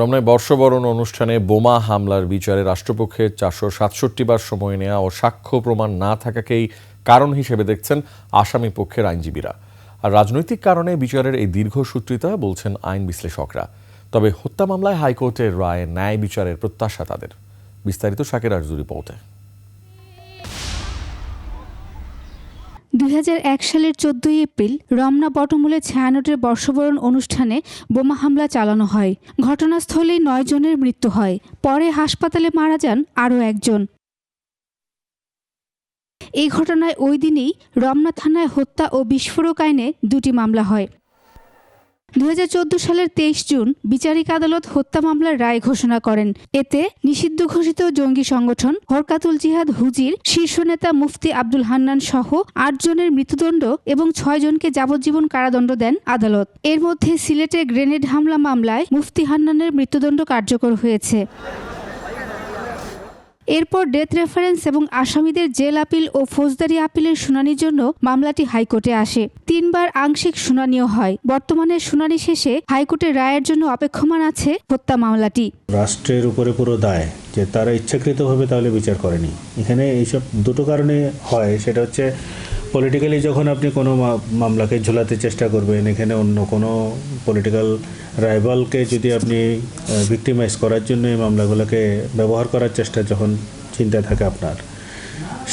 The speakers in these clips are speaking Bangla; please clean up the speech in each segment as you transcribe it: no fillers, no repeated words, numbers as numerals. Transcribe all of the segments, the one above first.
রমনায় বর্ষবরণ অনুষ্ঠানে বোমা হামলার বিচারে রাষ্ট্রপক্ষের 467 বার সময় নেওয়া ও সাক্ষ্য প্রমাণ না থাকাকেই কারণ হিসেবে দেখছেন আসামি পক্ষের আইনজীবীরা। আর রাজনৈতিক কারণে বিচারের এই দীর্ঘসূত্রিতা বলছেন আইন বিশ্লেষকরা। তবে হত্যা মামলায় হাইকোর্টের রায়ে ন্যায় বিচারের প্রত্যাশা তাদের। বিস্তারিত শাকের আরজু রিপোর্টে। 2001 সালের 14 এপ্রিল রমনা বটমূলে ছায়ানটের বর্ষবরণ অনুষ্ঠানে বোমা হামলা চালানো হয়। ঘটনাস্থলেই 9 জনের মৃত্যু হয়। পরে হাসপাতালে মারা যান আরও একজন। এই ঘটনায় ওই দিনেই রমনা থানায় হত্যা ও বিস্ফোরক আইনে 2টি মামলা হয়। 2014 সালের 23 জুন বিচারিক আদালত হত্যা মামলার রায় ঘোষণা করেন। এতে নিষিদ্ধ ঘোষিত জঙ্গি সংগঠন হরকাতুল জিহাদ হুজির শীর্ষ নেতা মুফতি আব্দুল হান্নান সহ 8 জনের মৃত্যুদণ্ড এবং 6 জনকে যাবজ্জীবন কারাদণ্ড দেন আদালত। এর মধ্যে সিলেটে গ্রেনেড হামলা মামলায় মুফতি হান্নানের মৃত্যুদণ্ড কার্যকর হয়েছে। এরপর ডেথ রেফারেন্স এবং আসামিদের জেল আপিল ও ফৌজদারি আপিলের শুনানির জন্য মামলাটি হাইকোর্টে আসে। 3 বার আংশিক শুনানিও হয়। বর্তমানে শুনানি শেষে হাইকোর্টের রায়ের জন্য অপেক্ষমান আছে হত্যা মামলাটি। রাষ্ট্রের উপরে পুরো দায় যে তারা ইচ্ছাকৃতভাবে তাহলে বিচার করেনি। এখানে এইসব দুটো কারণে হয়। সেটা হচ্ছে পলিটিক্যালি যখন আপনি কোনো মামলাকে ঝোলাতে চেষ্টা করবেন, এখানে অন্য কোনো পলিটিক্যাল রাইভালকে যদি আপনি ভিক্টিমাইজ করার জন্য এই মামলাগুলোকে ব্যবহার করার চেষ্টা যখন চিন্তা থাকে আপনার,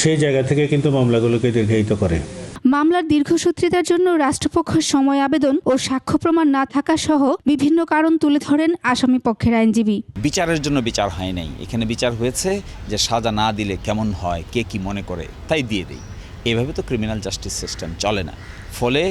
সেই জায়গা থেকে কিন্তু মামলাগুলোকে দীর্ঘায়িত করে। মামলার দীর্ঘসূত্রিতার জন্য রাষ্ট্রপক্ষের সময় আবেদন ও সাক্ষ্য প্রমাণ না থাকা সহ বিভিন্ন কারণ তুলে ধরেন আসামি পক্ষের আইনজীবী। বিচারের জন্য বিচার হয় নাই, এখানে বিচার হয়েছে যে সাজা না দিলে কেমন হয়, কে কি মনে করে তাই দিয়ে দেই। এভাবে তো ক্রিমিনাল জাস্টিস সিস্টেম চলে না। ফলে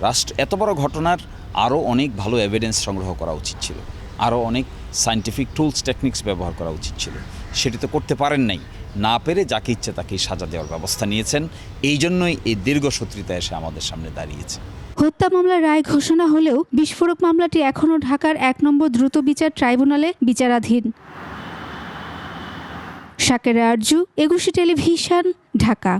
রাষ্ট্র এত বড় ঘটনার আরও অনেক ভালো এভিডেন্স সংগ্রহ করা উচিত ছিল, আরও অনেক সায়েন্টিফিক টুলস টেকনিক্স ব্যবহার করা উচিত ছিল। সেটি তো করতে পারেন নাই। না পেরে যাকে ইচ্ছে তাকেই সাজা দেওয়ার ব্যবস্থা নিয়েছেন। এই জন্যই এই দীর্ঘসূত্রিতা এসে আমাদের সামনে দাঁড়িয়েছে। হত্যা মামলার রায় ঘোষণা হলেও বিস্ফোরক মামলাটি এখনও ঢাকার 1 নম্বর দ্রুত বিচার ট্রাইব্যুনালে বিচারাধীন। শাকের আরজু, একুশে টেলিভিশন, ঢাকা।